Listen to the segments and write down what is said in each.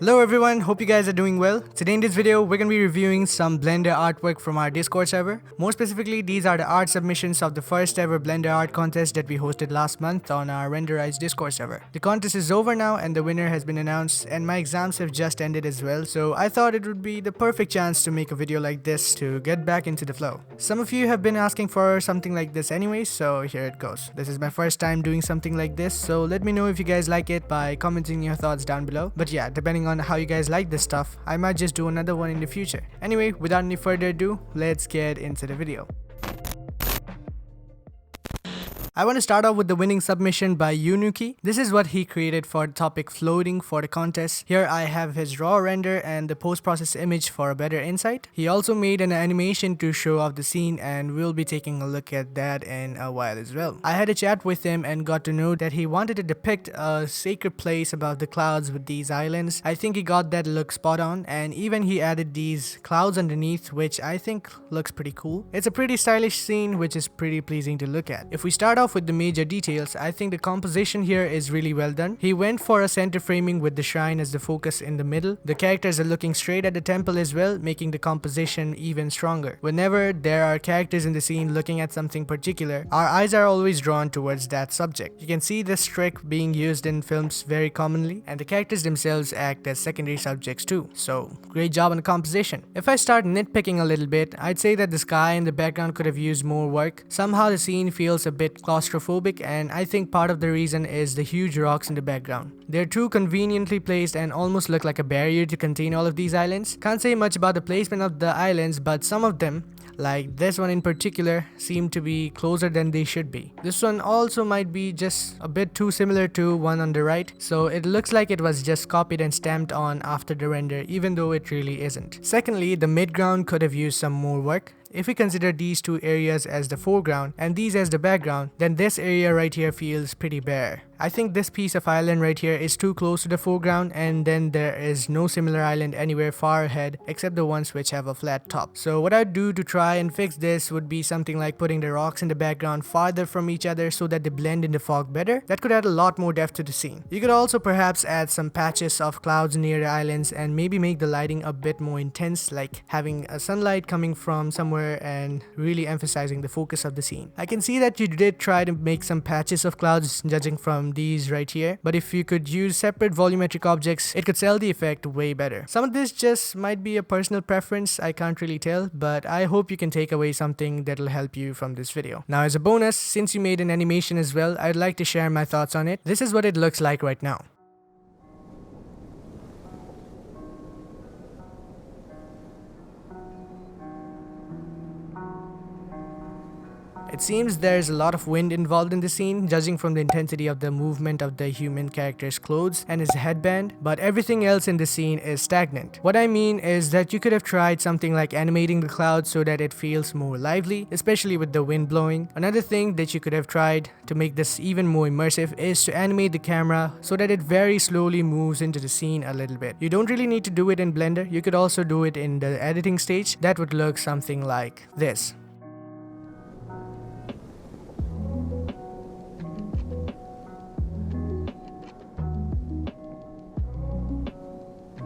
Hello everyone, hope you guys are doing well. Today in this video, we're going to be reviewing some Blender artwork from our Discord server. More specifically, these are the art submissions of the first ever Blender art contest that we hosted last month on our renderized Discord server. The contest is over now and the winner has been announced, and my exams have just ended as well, so I thought it would be the perfect chance to make a video like this to get back into the flow. Some of you have been asking for something like this anyway, so here it goes. This is my first time doing something like this, so let me know if you guys like it by commenting your thoughts down below. But yeah, depending on how you guys like this stuff, I might just do another one in the future. Anyway, without any further ado, let's get into the video. I want to start off with the winning submission by YuiNukey. This is what he created for the topic floating for the contest. Here I have his raw render and the post-process image for a better insight. He also made an animation to show off the scene, and we'll be taking a look at that in a while as well. I had a chat with him and got to know that he wanted to depict a sacred place above the clouds with these islands. I think he got that look spot on, and even he added these clouds underneath, which I think looks pretty cool. It's a pretty stylish scene which is pretty pleasing to look at. If we start off with the major details, I think the composition here is really well done. He went for a center framing with the shrine as the focus in the middle. The characters are looking straight at the temple as well, making the composition even stronger. Whenever there are characters in the scene looking at something particular, our eyes are always drawn towards that subject. You can see this trick being used in films very commonly, and the characters themselves act as secondary subjects too. So great job on the composition. If I start nitpicking a little bit, I'd say that the sky in the background could have used more work. Somehow the scene feels a bit claustrophobic, and I think part of the reason is the huge rocks in the background. They're too conveniently placed and almost look like a barrier to contain all of these islands. Can't say much about the placement of the islands, but some of them, like this one in particular, seem to be closer than they should be. This one also might be just a bit too similar to one on the right, so it looks like it was just copied and stamped on after the render, even though it really isn't. Secondly, the midground could have used some more work. If we consider these two areas as the foreground and these as the background, then this area right here feels pretty bare. I think this piece of island right here is too close to the foreground, and then there is no similar island anywhere far ahead except the ones which have a flat top. So what I'd do to try and fix this would be something like putting the rocks in the background farther from each other so that they blend in the fog better. That could add a lot more depth to the scene. You could also perhaps add some patches of clouds near the islands and maybe make the lighting a bit more intense, like having a sunlight coming from somewhere and really emphasizing the focus of the scene. I can see that you did try to make some patches of clouds judging from these right here, but if you could use separate volumetric objects, it could sell the effect way better. Some of this just might be a personal preference, I can't really tell, but I hope you can take away something that'll help you from this video. Now as a bonus, since you made an animation as well, I'd like to share my thoughts on it. This is what it looks like right now. It seems there's a lot of wind involved in the scene, judging from the intensity of the movement of the human character's clothes and his headband, but everything else in the scene is stagnant. What I mean is that you could have tried something like animating the clouds so that it feels more lively, especially with the wind blowing. Another thing that you could have tried to make this even more immersive is to animate the camera so that it very slowly moves into the scene a little bit. You don't really need to do it in Blender, you could also do it in the editing stage. That would look something like this.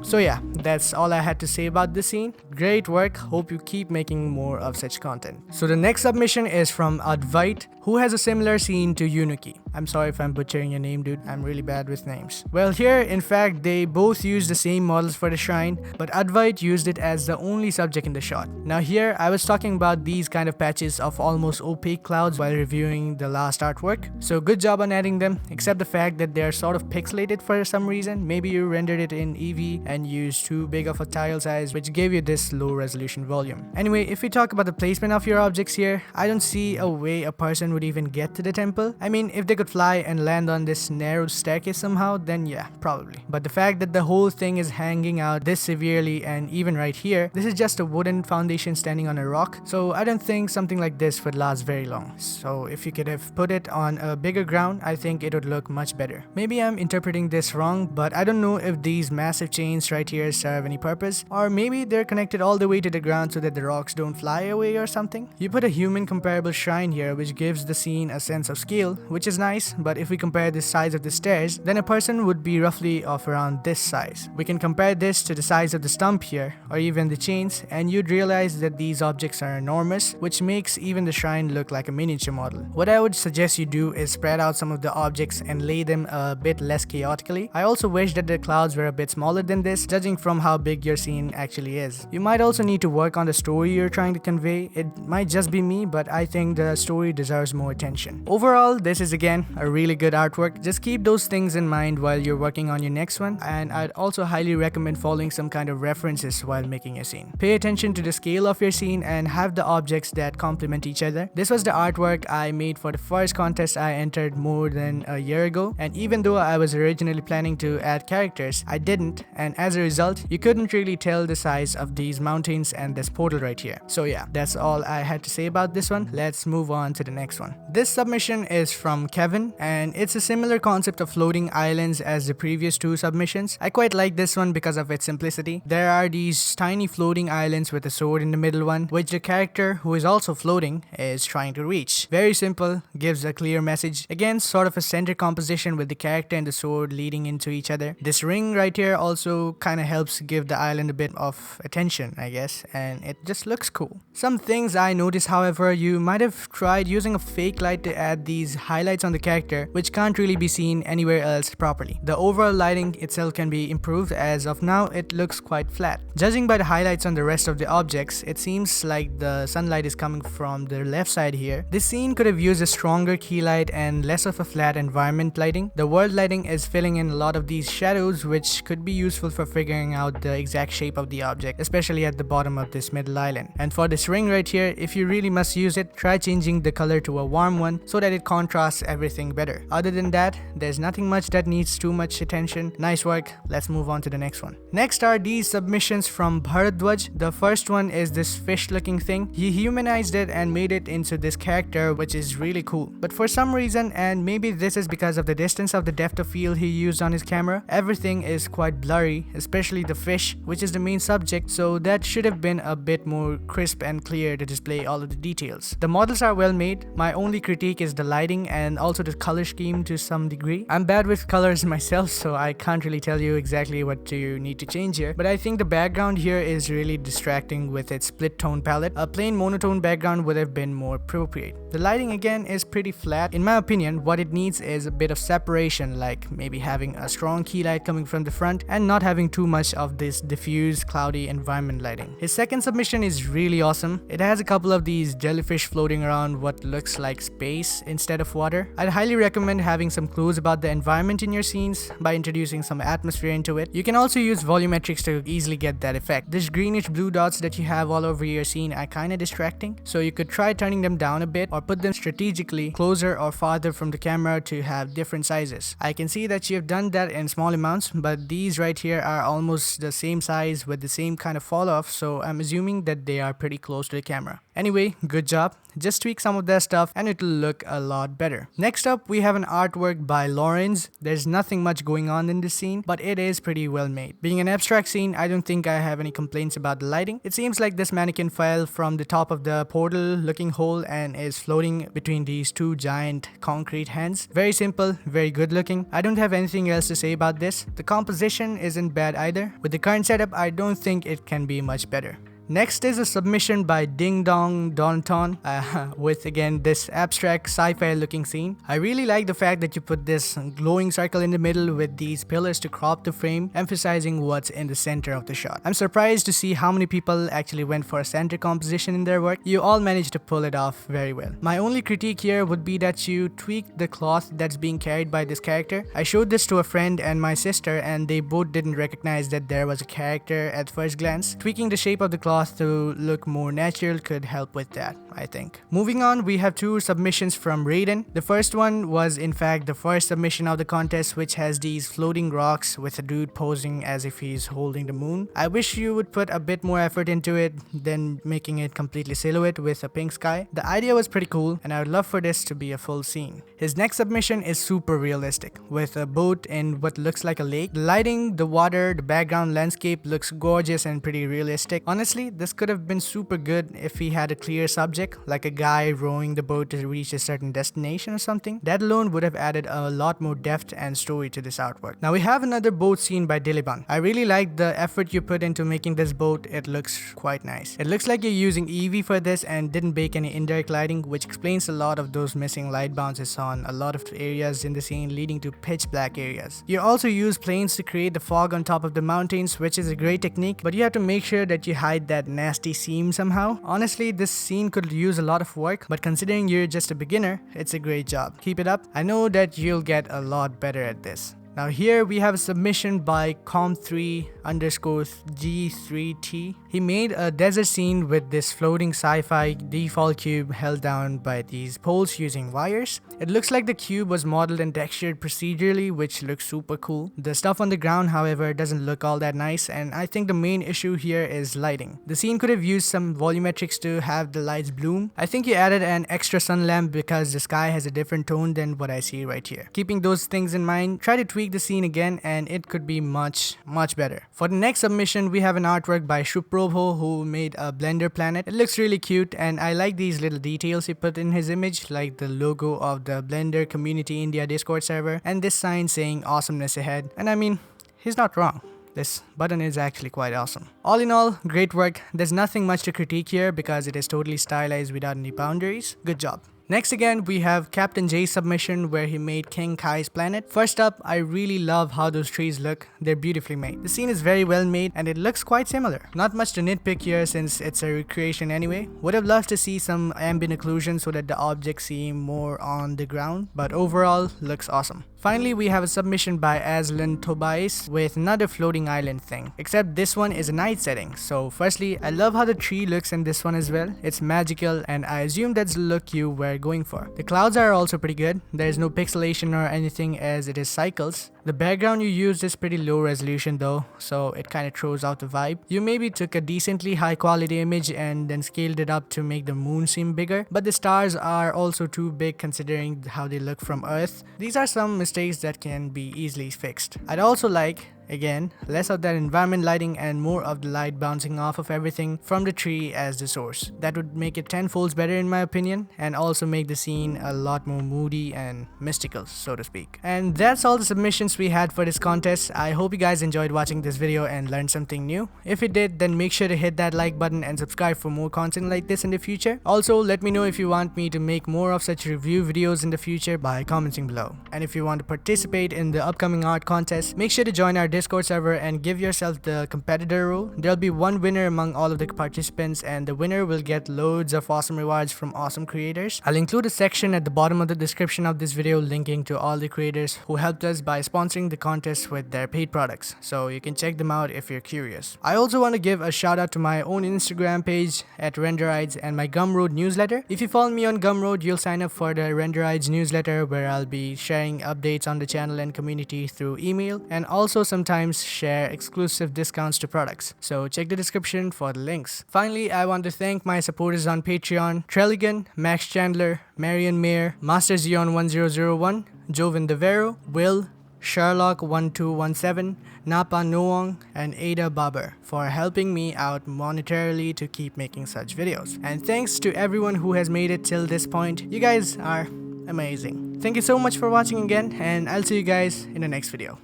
So yeah, that's all I had to say about this scene. Great work, hope you keep making more of such content. So the next submission is from Advait, who has a similar scene to YuiNukey. I'm sorry if I'm butchering your name, dude. I'm really bad with names. Well, here, in fact, they both used the same models for the shrine, but Advait used it as the only subject in the shot. Now here, I was talking about these kind of patches of almost opaque clouds while reviewing the last artwork. So good job on adding them, except the fact that they're sort of pixelated for some reason. Maybe you rendered it in Eevee and used too big of a tile size, which gave you this low resolution volume. Anyway, if we talk about the placement of your objects here, I don't see a way a person would even get to the temple. I mean, if they could fly and land on this narrow staircase somehow, then yeah, probably. But the fact that the whole thing is hanging out this severely, and even right here, this is just a wooden foundation standing on a rock, so I don't think something like this would last very long. So if you could have put it on a bigger ground, I think it would look much better. Maybe I'm interpreting this wrong, but I don't know if these massive chains right here serve any purpose, or maybe they're connected all the way to the ground so that the rocks don't fly away or something. You put a human comparable shrine here which gives the scene a sense of scale, which is nice, but if we compare the size of the stairs, then a person would be roughly of around this size. We can compare this to the size of the stump here, or even the chains, and you'd realize that these objects are enormous, which makes even the shrine look like a miniature model. What I would suggest you do is spread out some of the objects and lay them a bit less chaotically. I also wish that the clouds were a bit smaller than this, judging from how big your scene actually is. You might also need to work on the story you're trying to convey. It might just be me, but I think the story deserves more attention. Overall, this is again a really good artwork. Just keep those things in mind while you're working on your next one, and I'd also highly recommend following some kind of references while making a scene. Pay attention to the scale of your scene and have the objects that complement each other. This was the artwork I made for the first contest I entered more than a year ago, and even though I was originally planning to add characters, I didn't, and as a result, you couldn't really tell the size of these mountains and this portal right here. So yeah, that's all I had to say about this one. Let's move on to the next one. This submission is from Khevan, and it's a similar concept of floating islands as the previous two submissions. I quite like this one because of its simplicity. There are these tiny floating islands with a sword in the middle one, which the character who is also floating is trying to reach. Very simple, gives a clear message. Again, sort of a center composition with the character and the sword leading into each other. This ring right here also kind of helps give the island a bit of attention, I guess, and it just looks cool. Some things I noticed, however, you might have tried using a fake light to add these highlights on the character, which can't really be seen anywhere else properly. The overall lighting itself can be improved. As of now, it looks quite flat. Judging by the highlights on the rest of the objects, it seems like the sunlight is coming from the left side here. This scene could have used a stronger key light and less of a flat environment lighting. The world lighting is filling in a lot of these shadows, which could be useful for figuring out the exact shape of the object, especially at the bottom of this middle island. And for this ring right here, if you really must use it, try changing the color to a warm one so that it contrasts everything better. Other than that, there's nothing much that needs too much attention. Nice work. Let's move on to the next one. Next are these submissions from Bharadwaj. The first one is this fish looking thing. He humanized it and made it into this character, which is really cool. But for some reason, and maybe this is because of the distance of the depth of field he used on his camera, everything is quite blurry, especially the fish, which is the main subject, so that should have been a bit more crisp and clear to display all of the details. The models are well made. My only critique is the lighting and also the color scheme to some degree. I'm bad with colors myself, so I can't really tell you exactly what you need to change here, but I think the background here is really distracting with its split tone palette. A plain monotone background would have been more appropriate. The lighting again is pretty flat. In my opinion, what it needs is a bit of separation, like maybe having a strong key light coming from the front and not having too much of this diffuse cloudy environment lighting. His second submission is really awesome. It has a couple of these jellyfish floating around what looks like space instead of water. I'd highly recommend having some clues about the environment in your scenes by introducing some atmosphere into it. You can also use volumetrics to easily get that effect. This greenish blue dots that you have all over your scene are kind of distracting, so you could try turning them down a bit or put them strategically closer or farther from the camera to have different sizes. I can see that you have done that in small amounts, but these right here are almost the same size with the same kind of fall off, so I'm assuming that they are pretty close to the camera. Anyway, good job. Just tweak some of that stuff and it'll look a lot better. Next up, we have an artwork by Laurenz. There's nothing much going on in this scene, but it is pretty well made. Being an abstract scene, I don't think I have any complaints about the lighting. It seems like this mannequin fell from the top of the portal looking hole and is floating between these two giant concrete hands. Very simple, very good looking. I don't have anything else to say about this. The composition isn't bad either. With the current setup, I don't think it can be much better. Next is a submission by DingDong-DonTon with again this abstract sci-fi looking scene. I really like the fact that you put this glowing circle in the middle with these pillars to crop the frame, emphasizing what's in the center of the shot. I'm surprised to see how many people actually went for a center composition in their work. You all managed to pull it off very well. My only critique here would be that you tweaked the cloth that's being carried by this character. I showed this to a friend and my sister and they both didn't recognize that there was a character at first glance. Tweaking the shape of the cloth to look more natural could help with that, I think. Moving on, we have two submissions from Raiden. The first one was in fact the first submission of the contest, which has these floating rocks with a dude posing as if he's holding the moon. I wish you would put a bit more effort into it than making it completely silhouette with a pink sky. The idea was pretty cool and I would love for this to be a full scene. His next submission is super realistic, with a boat in what looks like a lake. The lighting, the water, the background landscape looks gorgeous and pretty realistic. Honestly, Honestly, this could have been super good if he had a clear subject, like a guy rowing the boat to reach a certain destination or something. That alone would have added a lot more depth and story to this artwork. Now we have another boat scene by Diliban. I really like the effort you put into making this boat. It looks quite nice. It looks like you're using Eevee for this and didn't bake any indirect lighting, which explains a lot of those missing light bounces on a lot of areas in the scene, leading to pitch black areas. You also use planes to create the fog on top of the mountains, which is a great technique, but you have to make sure that you hide that nasty seam somehow. Honestly, this scene could use a lot of work, but considering you're just a beginner, it's a great job. Keep it up. I know that you'll get a lot better at this. Now here we have a submission by com3_G3T. He made a desert scene with this floating sci-fi default cube held down by these poles using wires. It looks like the cube was modeled and textured procedurally, which looks super cool. The stuff on the ground, however, doesn't look all that nice, and I think the main issue here is lighting. The scene could have used some volumetrics to have the lights bloom. I think you added an extra sun lamp because the sky has a different tone than what I see right here. Keeping those things in mind, try to tweak the scene again and it could be much better. For the next submission, we have an artwork by Shuprobho who made a blender planet. It looks really cute and I like these little details he put in his image, like the logo of the Blender Community India Discord server and this sign saying awesomeness ahead. And I mean, he's not wrong. This button is actually quite awesome. All in all, great work. There's nothing much to critique here because it is totally stylized without any boundaries. Good job. Next again, we have CaptainJay submission where he made King Kai's planet. First up, I really love how those trees look. They're beautifully made. The scene is very well made and it looks quite similar. Not much to nitpick here since it's a recreation anyway. Would have loved to see some ambient occlusion so that the objects seem more on the ground, but overall, looks awesome. Finally, we have a submission by Azlan Tobais with another floating island thing, except this one is a night setting. So firstly, I love how the tree looks in this one as well. It's magical and I assume that's the look you were going for. The clouds are also pretty good. There is no pixelation or anything as it is cycles. The background you used is pretty low resolution though, so it kind of throws out the vibe. You maybe took a decently high quality image and then scaled it up to make the moon seem bigger, but the stars are also too big considering how they look from Earth. These are some mistakes that can be easily fixed. I'd also like, again, less of that environment lighting and more of the light bouncing off of everything from the tree as the source. That would make it 10 folds better in my opinion and also make the scene a lot more moody and mystical, so to speak. And that's all the submissions we had for this contest. I hope you guys enjoyed watching this video and learned something new. If you did, then make sure to hit that like button and subscribe for more content like this in the future. Also, let me know if you want me to make more of such review videos in the future by commenting below. And if you want to participate in the upcoming art contest, make sure to join our Discord server and give yourself the competitor role. There'll be one winner among all of the participants and the winner will get loads of awesome rewards from awesome creators. I'll include a section at the bottom of the description of this video linking to all the creators who helped us by sponsoring the contest with their paid products, so you can check them out if you're curious. I also want to give a shout out to my own Instagram page at Renderides and my Gumroad newsletter. If you follow me on Gumroad, you'll sign up for the Renderides newsletter where I'll be sharing updates on the channel and community through email and also sometimes share exclusive discounts to products. So check the description for the links. Finally, I want to thank my supporters on Patreon: Trelligan, Max Chandler, Marion Mayer, Master Zeon 1001, Joven Devero, Will, Sherlock 1217, Napa Noong, and Ada Babar for helping me out monetarily to keep making such videos. And thanks to everyone who has made it till this point. You guys are amazing. Thank you so much for watching again, and I'll see you guys in the next video.